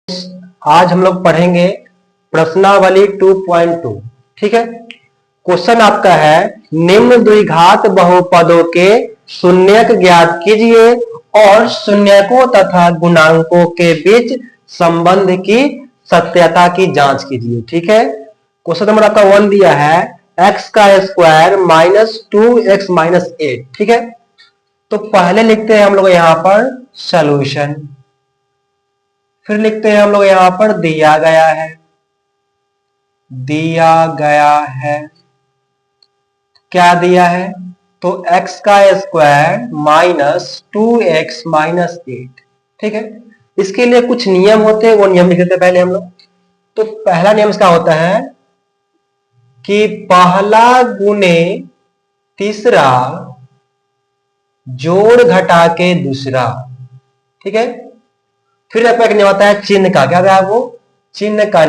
आज हम लोग पढ़ेंगे प्रश्नावली 2.2। ठीक है, क्वेश्चन आपका है निम्न द्विघात बहुपदों के शून्यक ज्ञात कीजिए और शून्यकों तथा गुणांकों के बीच संबंध की सत्यता की जांच कीजिए। ठीक है, क्वेश्चन नंबर आपका 1 दिया है x का स्क्वायर माइनस 2x माइनस 8। ठीक है, तो पहले लिखते हैं हम लोग यहां पर सॉल्यूशन, फिर लिखते हैं हम लोग यहां पर दिया गया है। क्या दिया है? तो x का स्क्वायर माइनस 2x माइनस 8। ठीक है, इसके लिए कुछ नियम होते हैं, वो नियम लिख देते हैं पहले हम लोग। तो पहला नियम इसका होता है कि पहला गुने तीसरा जोड़ घटा के दूसरा। ठीक है, फिर आपका एक नियम आता है चिन्ह का। क्या है वो? चिन्ह का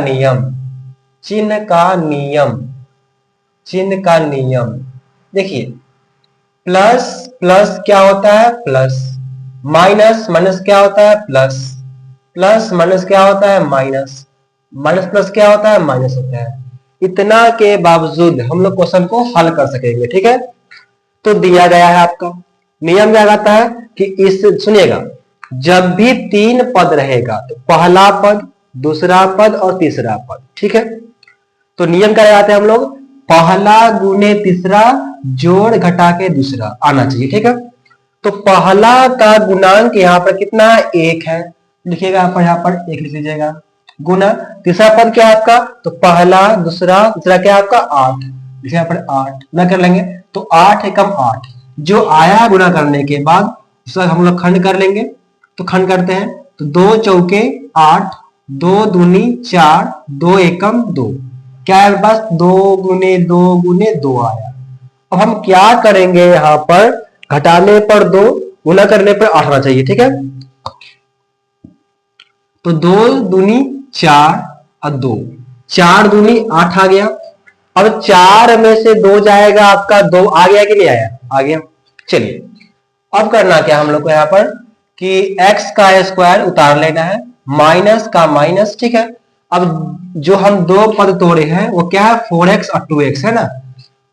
नियम। देखिए, प्लस प्लस क्या होता है? प्लस। माइनस माइनस क्या होता है? प्लस। प्लस माइनस क्या होता है? माइनस। माइनस प्लस क्या होता है? माइनस होता है। इतना के बावजूद हम लोग क्वेश्चन को हल कर सकेंगे। ठीक है, तो दिया गया है आपका नियम क्या कहता है कि इस सुनिएगा, जब भी 3 पद रहेगा तो पहला पद, दूसरा पद और तीसरा पद। ठीक है, तो नियम क्या लगाते हैं हम लोग? पहला गुने तीसरा जोड़ घटा के दूसरा आना चाहिए। ठीक है, तो पहला का गुणांक यहाँ पर कितना है? 1 है। लिखिएगा यहाँ पर 1 लिख लीजिएगा। गुना तीसरा पद क्या है आपका? तो पहला दूसरा तीसरा क्या है आपका? 8। लिखिए यहाँ पर 8 ना कर लेंगे तो 8 एकम 8 जो आया गुना करने के बाद उसका हम लोग खंड कर लेंगे। तो खंड करते हैं तो 2 चौके 8, 2 दूनी 4, 2 एकम 2। क्या है बस 2 गुने 2 आया। अब हम क्या करेंगे? यहां पर घटाने पर 2, गुना करने पर 8 आना चाहिए। ठीक है, तो 2 दूनी 4 और 2, 4 दूनी 8 आ गया। अब 4 में से 2 जाएगा आपका 2 आ गया कि नहीं आया? आ गया। चलिए, अब करना क्या हम लोग को यहाँ पर कि x का स्क्वायर उतार लेना है, माइनस का माइनस। ठीक है, अब जो हम 2 पद तोड़े हैं वो क्या है? 4x और 2x है ना।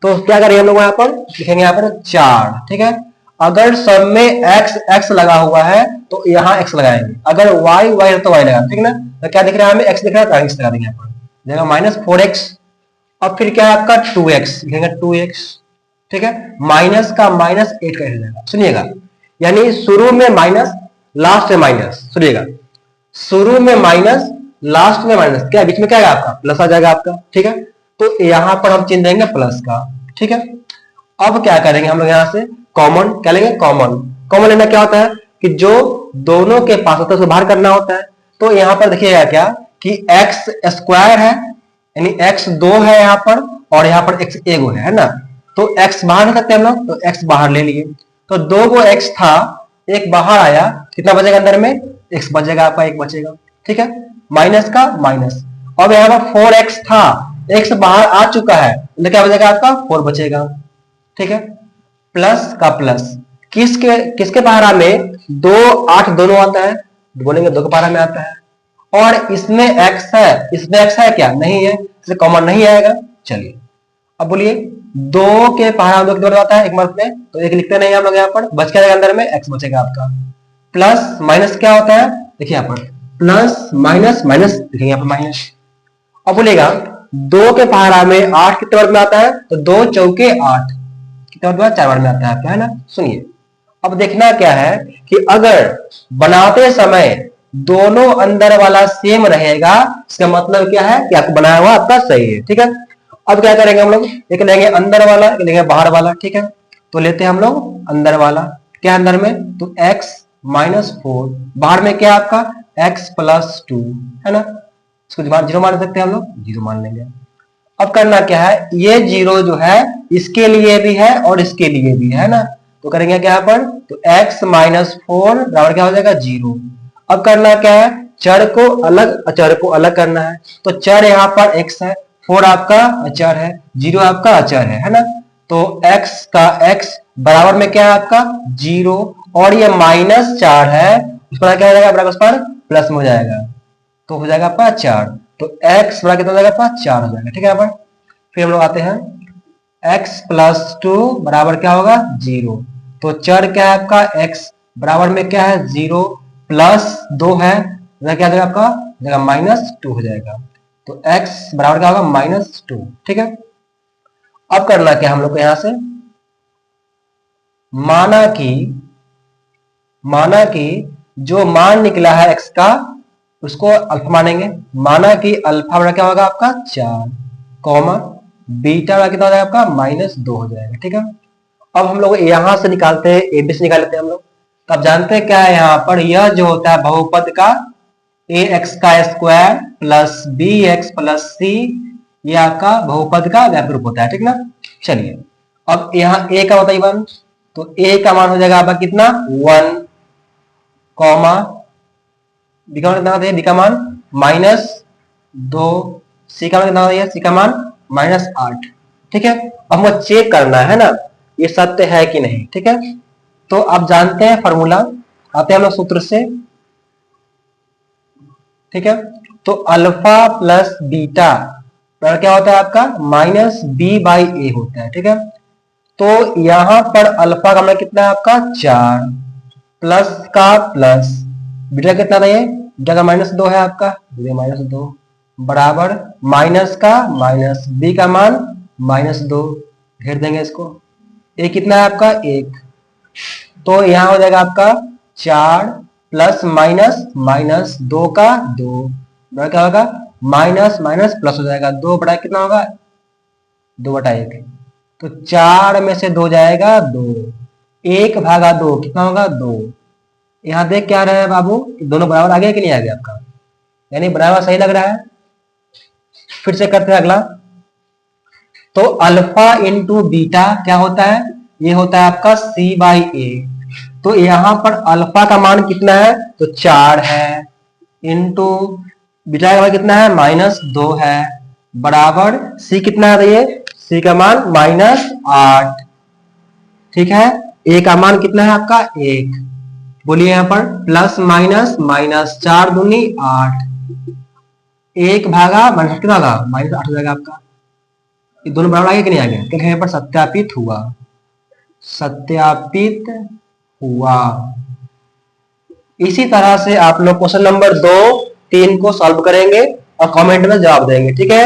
तो क्या करेंगे हम लोग यहाँ पर? लिखेंगे यहाँ पर 4। ठीक है, अगर सब में x लगा हुआ है तो यहाँ x लगाएंगे, अगर y है तो y लगा। ठीक है ना, तो क्या दिख रहा है हमें? x दिख रहा है तो x लगा देंगे यहाँ पर, देखा माइनस 4x। और फिर क्या है आपका? 2x लिखेंगे 2x। ठीक है, माइनस का माइनस 8 का जाएगा। सुनिएगा, यानी शुरू में माइनस लास्ट में माइनस। सुनिएगा, शुरू में माइनस लास्ट में माइनस, क्या बीच में क्या आएगा आपका? प्लस आ जाएगा आपका। ठीक है, तो यहां पर हम चिन्ह देंगे प्लस का। ठीक है, अब क्या करेंगे हम लोग यहां से कॉमन क्या लेंगे? कॉमन लेना क्या होता है कि जो दोनों के पास होता है उसको बाहर करना होता है। तो यहां पर देखिएगा क्या कि एक्स स्क्वायर है, यानी x 2 है यहाँ पर और यहाँ पर x 1 है ना। तो x बाहर नहीं सकते हम लोग, तो x बाहर ले लिए। तो 2 को x था, 1 बाहर आया, कितना बचेगा अंदर में? x बचेगा आपका, 1 बचेगा। ठीक है, माइनस का माइनस। अब यहाँ पर 4x था, x बाहर आ चुका है, तो क्या बचेगा आपका? 4 बचेगा। ठीक है, प्लस का प्लस, किसके पहाड़ा में 2 8 दोनों आता है? बोलेंगे 2 के पहाड़ा में आता है। और इसमें x है, इसमें x है क्या? नहीं है, इससे कॉमन नहीं आएगा। चलिए, अब बोलिए 2 के पहाड़ा 2 कितने आता है? 1 मत में, तो 1 लिखते नहीं हम लोग यहाँ पर, बच क्या अंदर में? x बचेगा आपका। प्लस माइनस क्या होता है? देखिए यहाँ पर प्लस माइनस माइनस, देखिए यहाँ पर माइनस। अब बोलेगा 2 के पहाड़ा में 8 कितने वर्ग में आता है? तो 2 चौके 8 कितने वर्ग में? 4 वर्ग में आता है आपका, है ना। सुनिए, अब देखना क्या है कि अगर बनाते समय दोनों अंदर वाला सेम रहेगा, इसका मतलब क्या है कि आपको बनाया हुआ आपका सही है। ठीक है, अब क्या करेंगे हम लोग? एक लेंगे अंदर वाला, एक लेंगे बाहर वाला। ठीक है, तो लेते हैं हम लोग अंदर वाला। क्या अंदर में? तो x माइनस 4, बाहर में क्या आपका? x प्लस 2 है ना। इसको जीरो मान सकते हैं हम लोग, जीरो मान लेंगे। अब करना क्या है? ये जीरो जो है इसके लिए भी है और इसके लिए भी है ना, तो करेंगे क्या यहाँ पर? तो x माइनस 4 बराबर क्या हो जाएगा? 0। अब करना क्या है? चर को अलग अचर को अलग करना है। तो चर यहाँ पर x है, 4 आपका अचर है, 0 आपका अचर है ना। तो x का x बराबर में क्या है आपका? 0, और ये माइनस 4 है, उस पर क्या हो जाएगा? बराबर उस पर प्लस में हो जाएगा। तो हो जाएगा आपका 4। तो x बड़ा कितना हो जाएगा आपका 4 हो जाएगा। ठीक है यहाँ पर फिर हम लोग आते हैं x प्लस 2 बराबर क्या होगा 0। तो चर क्या है आपका x बराबर में क्या है 0 प्लस 2 है, क्या हो जाएगा आपका -2 हो जाएगा। तो x बराबर क्या होगा -2। ठीक है अब करना क्या हम लोग को यहां से, माना कि जो मान निकला है x का उसको अल्फा मानेंगे। माना कि अल्फा बड़ा क्या होगा आपका 4 कॉमा बीटा बड़ा कितना हो जाएगा आपका -2 हो जाएगा। ठीक है अब हम लोग यहां से निकालते हैं ए बी से निकाल लेते हैं हम लोग। तो आप जानते हैं क्या है यहाँ पर, यह जो होता है बहुपद का ए एक्स का square plus b x plus c, ये आपका बहुपद का व्यापक रूप होता है। ठीक ना चलिए अब यहाँ a का बताइए 1, तो a का मान हो जाएगा आपका कितना 1 कॉमा बी का मान कितना है, बी का मान -2, सी का मान कितना है, सी का मान -8। ठीक है अब हमको चेक करना है ना ये सत्य है कि नहीं। ठीक है तो आप जानते हैं फॉर्मूला, आते हैं हम लोग सूत्र से। ठीक है तो अल्फा प्लस बीटा क्या होता है आपका -b/a होता है। ठीक है तो यहां पर अल्फा का मान कितना है आपका 4 प्लस का प्लस बीटा कितना था, ये बीटा का -2 है आपका, -2 बराबर माइनस का माइनस बी का मान -2 घेर देंगे इसको। ए कितना है आपका 1, तो यहां हो जाएगा आपका 4 प्लस माइनस 2 का 2 बड़ा क्या होगा माइनस माइनस प्लस हो जाएगा 2 बटा कितना होगा 2/1। तो 4 में से 2 जाएगा 2, 1/2 कितना होगा 2। यहां देख क्या रहा है बाबू दोनों बराबर आ गया कि नहीं आ गया आपका, यानी बराबर सही लग रहा है। फिर से करते हैं अगला, तो अल्फा इंटू बीटा क्या होता है, ये होता है आपका c/a। तो यहां पर अल्फा का मान कितना है तो 4 है इंटू बीटा का मान कितना है -2 है बराबर c कितना है, ये c का मान -8। ठीक है a का मान कितना है आपका 1, बोलिए यहां पर प्लस माइनस -4 दूनी 8, 1 भागा माइनस कितना होगा -8 हो जाएगा आपका। ये दोनों बराबर आगे कि नहीं आ गया, क्योंकि यहाँ पर सत्यापित हुआ। इसी तरह से आप लोग क्वेश्चन नंबर 2, 3 को सॉल्व करेंगे और कमेंट में जवाब देंगे। ठीक है